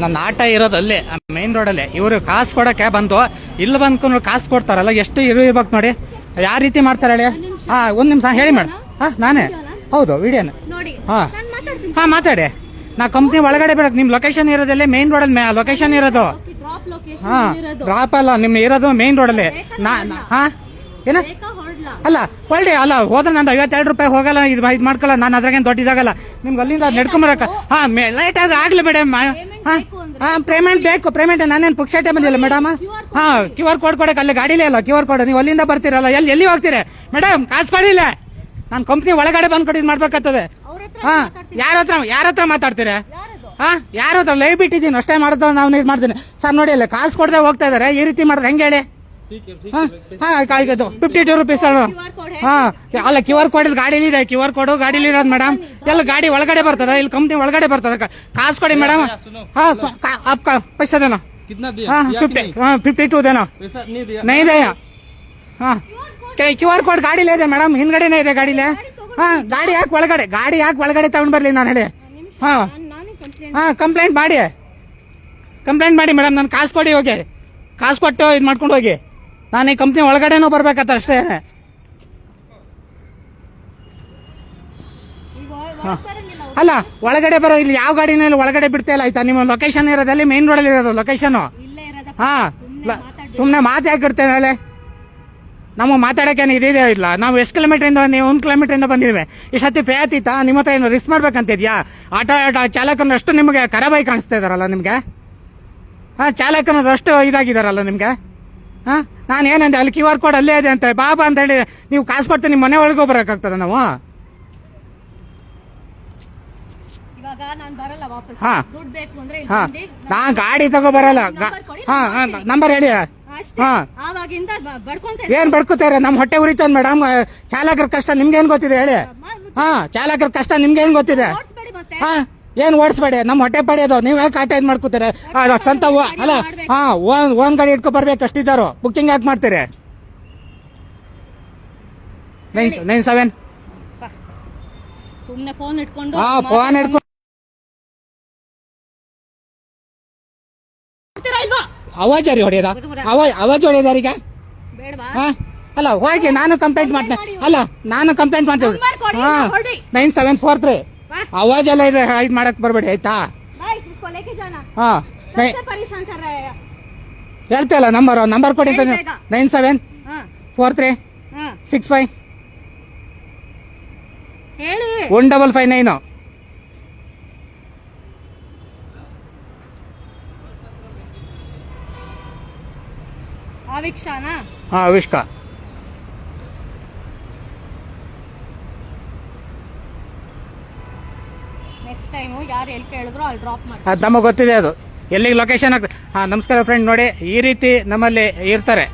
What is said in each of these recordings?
ನನ್ನ ಆಟ ಇರೋದು ಅಲ್ಲೇ ಮೇನ್ ರೋಡಲ್ಲೇ. ಇವರು ಕಾಸು ಕೊಡಕ್ಕೆ ಬಂದು ಇಲ್ಲಿ ಬಂದ್ಕೊಂಡು ಕಾಸು ಕೊಡ್ತಾರಲ್ಲ, ಎಷ್ಟು ಇರ್ಬೇಕು ನೋಡಿ, ಯಾವ ರೀತಿ ಮಾಡ್ತಾರೆ ಹೇಳಿ. ಒಂದ್ ನಿಮಿಷ ಹೇಳಿ ಮೇಡಮ್. ನಾನೇ ಹೌದು ವಿಡಿಯೋನ. ಹಾ ಮಾತಾಡಿ. ನಾ ಕಂಪ್ನಿ ಒಳಗಡೆ ಬರಕ್ ನಿಮ್ ಲೊಕೇಶನ್ ಇರೋದಲ್ಲೇ ಮೇನ್ ರೋಡಲ್ಲಿ ಲೊಕೇಶನ್ ಇರೋದು. ಹಾ ಡ್ರಾಪ್ ಅಲ್ಲ, ನಿಮ್ ಇರೋದು ಮೇನ್ ರೋಡಲ್ಲಿ. ಹಾ ಏನ ಅಲ್ಲ ಒಳ್ಳೆ ಅಲ್ಲ ಹೋದ್ರೆ ನಂದು 52 ರೂಪಾಯಿ ಹೋಗಲ್ಲ, ಇದು ಮಾಡ್ಕೊಲ್ಲ ನಾನು, ಅದ್ರಾಗೇನು ದೊಡ್ಡದಾಗಲ್ಲ. ನಿಮ್ಗೆ ಅಲ್ಲಿಂದ ನಡ್ಕೊಂಬರಕ ಲೈಟ್ ಆದ್ರೆ ಆಗ್ಲಿ ಮೇಡಮ್. ಪೇಮೆಂಟ್ ಬೇಕು, ಪೇಮೆಂಟ್ ನಾನೇನು ಪುಕ್ಷಟೆ ಬಂದಿಲ್ಲ ಮೇಡಮ್. QR ಕೋಡ್ ಕೊಡಕ್ಕೆ ಅಲ್ಲಿ ಗಾಡಿಲೇ ಅಲ್ಲ QR ಕೋಡ್. ನೀವು ಅಲ್ಲಿಂದ ಬರ್ತೀರಲ್ಲ, ಎಲ್ಲಿ ಹೋಗ್ತೀರಿ ಮೇಡಮ್? ಕಾಸು ಕೊಡಿಲ್ಲ, ನಾನು ಕಂಪ್ನಿ ಒಳಗಡೆ ಬಂದ್ಕೊಟ್ಟು ಇದು ಮಾಡ್ಬೇಕಾಗ್ತದೆ. ಯಾರ ಹತ್ರ ಮಾತಾಡ್ತೀರ? ಯಾರ ಹತ್ರ ಲೈವ್ ಬಿಟ್ಟಿದ್ದೀನಿ ಅಷ್ಟೇ ಮಾಡಿದ್ರೆ ನಾವು ಇದು ಮಾಡ್ತೀನಿ ಸರ್. ನೋಡಿ ಅಲ್ಲ ಕಾಸು ಕೊಡದೆ ಹೋಗ್ತಾ ಇದಾರೆ, ಈ ರೀತಿ ಮಾಡಿದ್ರೆ ಹೆಂಗೆ ಹೇಳಿ? 52 ರೂಪೀಸ್. ಅಲ್ಲ QR ಕೋಡ್ ಗಾಡಿಲಿ ಇದೆ, QR ಕೋಡ್ ಗಾಡಿಲಿ ಇರೋದು ಮೇಡಮ್. ಎಲ್ಲ ಗಾಡಿ ಒಳಗಡೆ ಬರ್ತದ, ಇಲ್ಲಿ ಕಂಪ್ನಿ ಒಳಗಡೆ ಬರ್ತದ. ಕಾಸು ಕೊಡಿ ಮೇಡಮ್. ಪೈಸಾ ದೇನೋ 52 ದೇನೋ ನೈ ದೆಯಾ? QR ಕೋಡ್ ಗಾಡಿಲೇ ಇದೆ ಮೇಡಮ್, ಹಿಂದ್ಗಡೆನೇ ಇದೆ ಗಾಡಿಲೇ. ಗಾಡಿ ಯಾಕೆ ಒಳಗಡೆ ತಗೊಂಡ್ ಬರ್ಲಿ ನಾನು ಹೇಳಿ? ಕಂಪ್ಲೇಂಟ್ ಮಾಡಿ ಮೇಡಮ್. ನಾನು ಕಾಸು ಕೊಡಿ ಹೋಗಿ, ಕಾಸು ಕೊಟ್ಟು ಇದು ಮಾಡ್ಕೊಂಡು ಹೋಗಿ. ನಾನು ಈ ಕಂಪ್ನಿ ಒಳಗಡೆನೂ ಬರ್ಬೇಕತ್ತ ಅಷ್ಟೇ. ಅಲ್ಲ ಒಳಗಡೆ ಬರೋ, ಇಲ್ಲಿ ಯಾವ ಗಾಡಿನಲ್ಲಿ ಒಳಗಡೆ ಬಿಡ್ತಾ ಇಲ್ಲ ಆಯ್ತಾ? ನಿಮ್ಮ ಲೊಕೇಶನ್ ಇರೋದಲ್ಲಿ ಮೇನ್ ರೋಡಲ್ಲಿ ಇರೋದು ಲೊಕೇಶನ್. ಸುಮ್ಮನೆ ಮಾತು ಯಾಕೆ ಇಡ್ತೇನೆ ಹೇಳಿ? ನಮಗೆ ಮಾತಾಡೋಕೇನು ಇದೇ ಇಲ್ಲ. ನಾವು ಎಷ್ಟು ಕಿಲೋಮೀಟರ್ ನೀವು 1 ಕಿಲೋಮೀಟರ್ ಬಂದಿದ್ವಿ. ಇಷ್ಟೊತ್ತಿ ಪೇ ಆತೀತಾ? ನಿಮ್ಮ ಹತ್ರ ಏನು ರಿಸ್ಕ್ ಮಾಡ್ಬೇಕಂತಿದ್ಯಾ? ಆಟೋ ಚಾಲಕನಷ್ಟು ನಿಮಗೆ ಕರಾಬಾಯಿ ಕಾಣಿಸ್ತಾ ಇದಾರಲ್ಲ ನಿಮ್ಗೆ. ಚಾಲಕನದಷ್ಟು ಇದಾಗಿದಾರಲ್ಲ ನಿಮ್ಗೆ. ನಾನು ಏನಂದೆ, ಅಲ್ಲಿ QR ಕೋಡ್ ಅಲ್ಲೇ ಇದೆ ಅಂತ ಬಾಬಾ ಅಂತ ಹೇಳಿ ನೀವು ಕಾಸು ಕೊಡ್ತೀನಿ ನಿಮ್ಮ ಮನೆ ಒಳಗೂ ಬರೋಕ್ಕಾಗ್ತದ ನಾವು? ನಾ ಗಾಡಿ ತಗೋ ಬರಲ್ಲ. ನಂಬರ್ ಹೇಳಿ. ಏನ್ ಬಡ್ಕೋತಾರೆ? ನಮ್ ಹೊಟ್ಟೆ ಉರಿತಾನ ಮೇಡಮ್. ಚಾಲಕರ ಕಷ್ಟ ನಿಮ್ಗೆ ಏನ್ ಗೊತ್ತಿದೆ ಹೇಳಿ? ಚಾಲಕರ ಕಷ್ಟ ನಿಮ್ಗೆ ಏನ್ ಗೊತ್ತಿದೆ? ಏನ್ ಓಡಿಸ್ಬೇಡಿ, ನಮ್ ಹೊಟ್ಟೆ ಪಡೆಯೋದು. ನೀವ್ ಯಾಕೆ ಆಟ ಇದ್ ಮಾಡ್ಕೋತಾರೆ? ಸ್ವಂತ ಅಲ್ಲ ಓನ್ ಗಾಡಿ ಇಟ್ಕೊ ಬರ್ಬೇಕು ಅಷ್ಟಿದ್ದಾರು. ಬುಕ್ಕಿಂಗ್ ಯಾಕೆ ಮಾಡ್ತೀರಿ? 97 ಸುಮ್ನೆ ಫೋನ್ ಇಟ್ಕೊಂಡು ಅವಾಜ್ ಹೊಡೆಯೋದ? ಅವಾಜ್ ಹೊಡೆಯೋದಾರೀಗ? ಅಲ್ಲ ಹೋಗಿ ನಾನು ಕಂಪ್ಲೇಂಟ್ ಮಾಡ್ತೇನೆ. ಅಲ್ಲ ನಾನು ಕಂಪ್ಲೇಂಟ್ ಮಾಡ್ತೇವೆ. 9743 ಅವಾಜ್ ಎಲ್ಲ ಇದು ಮಾಡಕ್ ಬರ್ಬೇಡಿ ಆಯ್ತಾ? ಹೇಳ್ತಲ್ಲ ನಂಬರ್ ಕೊಡಿ. 974365 1559. ಆವಿಷ್ಕಾ. ನೆಕ್ಸ್ಟ್ ಟೈಮ್ ಯಾರು ಎಲ್ಲಿ ಕೇಳಿದ್ರು ಅಲ್ಲಿ ಡ್ರಾಪ್ ಮಾಡಿ. ಅದು ನಮಗೆ ಗೊತ್ತಿದೆ, ಅದು ಎಲ್ಲಿಗೆ ಲೊಕೇಶನ್ ಆಗ್ತದೆ. ನಮಸ್ಕಾರ ಫ್ರೆಂಡ್. ನೋಡಿ ಈ ರೀತಿ ನಮ್ಮಲ್ಲಿ ಇರ್ತಾರೆ.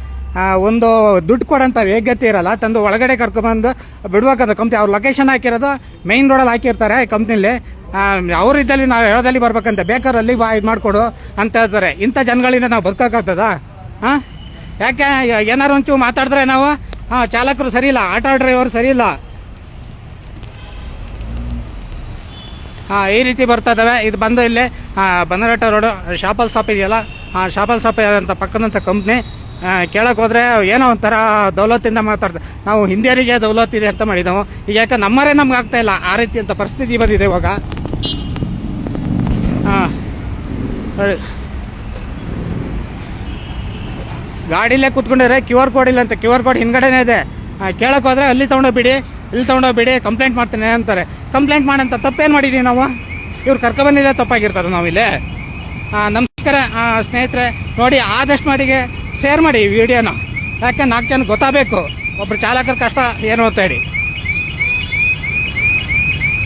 ಒಂದು ದುಡ್ಡು ಕೊಡೋಂಥ ಯೋಗ್ಯತೆ ಇರಲ್ಲ, ತಂದು ಒಳಗಡೆ ಕರ್ಕೊಂಡ್ಬಂದು ಬಿಡ್ಬೇಕಂತ ಕಂಪ್ನಿ. ಅವ್ರ ಲೊಕೇಶನ್ ಹಾಕಿರೋದು ಮೈನ್ ರೋಡಲ್ಲಿ ಹಾಕಿರ್ತಾರೆ ಕಂಪ್ನಿಲಿ. ಅವ್ರಿದ್ದಲ್ಲಿ ನಾವು ಹೇಳೋದಲ್ಲಿ ಬರ್ಬೇಕಂತ, ಬೇಕಾದ್ರೆ ಅಲ್ಲಿ ಇದು ಮಾಡ್ಕೊಡು ಅಂತ ಹೇಳ್ತಾರೆ. ಇಂಥ ಜನಗಳಿಂದ ನಾವು ಬದುಕೋಕ್ಕಾಗ್ತದ? ಯಾಕೆ ಏನಾರು ಒಂಚೂರು ಮಾತಾಡಿದ್ರೆ ನಾವು ಚಾಲಕರು ಸರಿ ಇಲ್ಲ, ಆಟೋ ಡ್ರೈವರ್ ಸರಿ ಇಲ್ಲ. ಈ ರೀತಿ ಬರ್ತಾ ಇದಾವೆ. ಇದು ಬಂದು ಇಲ್ಲಿ ಬನ್ನರಘಟ್ಟ ರೋಡು ಶಾಪಲ್ ಶಾಪ್ ಇದೆಯಲ್ಲ, ಶಾಪಲ್ ಶಾಪ್ ಅಂತ ಪಕ್ಕದಂಥ ಕಂಪ್ನಿ. ಕೇಳಕ್ ಹೋದ್ರೆ ಏನೋ ಒಂಥರ ದೌಲತ್ತಿಂದ ಮಾತಾಡ್ತಾರೆ. ನಾವು ಹಿಂದಿಯರಿಗೆ ದೌಲತ್ ಇದೆ ಅಂತ ಮಾಡಿದೆವು. ಈಗ ಯಾಕೆ ನಮ್ಮರೇ ನಮ್ಗೆ ಆಗ್ತಾ ಇಲ್ಲ, ಆ ರೀತಿ ಅಂತ ಪರಿಸ್ಥಿತಿ ಬಂದಿದೆ ಇವಾಗ. ಗಾಡಿಲೇ ಕೂತ್ಕೊಂಡಿದ್ರೆ QR ಕೋಡ್ ಇಲ್ಲ ಅಂತ. QR ಕೋಡ್ ಹಿಂದ್ಗಡೆನೇ ಇದೆ. ಕೇಳಕ್ ಹೋದ್ರೆ ಅಲ್ಲಿ ತಗೊಂಡೋಗ್ಬಿಡಿ ಕಂಪ್ಲೇಂಟ್ ಮಾಡ್ತೇನೆ ಅಂತಾರೆ. ಕಂಪ್ಲೇಂಟ್ ಮಾಡಂತ ತಪ್ಪೇನು ಮಾಡಿದೀವಿ ನಾವು? ಇವ್ರು ಕರ್ಕೊಬಂದಿದೆ ತಪ್ಪಾಗಿರ್ತಾರೆ ನಾವಿಲ್ಲಿ. ನಮಸ್ಕಾರ ಸ್ನೇಹಿತರೆ. ನೋಡಿ ಆದಷ್ಟು ಮಾಡಿಗೆ ಶೇರ್ ಮಾಡಿ ಈ ವಿಡಿಯೋನ. ಯಾಕೆ 4 ಜನ ಗೊತ್ತಾಗಬೇಕು ಒಬ್ರು ಚಾಲಕರ ಕಷ್ಟ ಏನು ಅಂತ ಹೇಳಿ.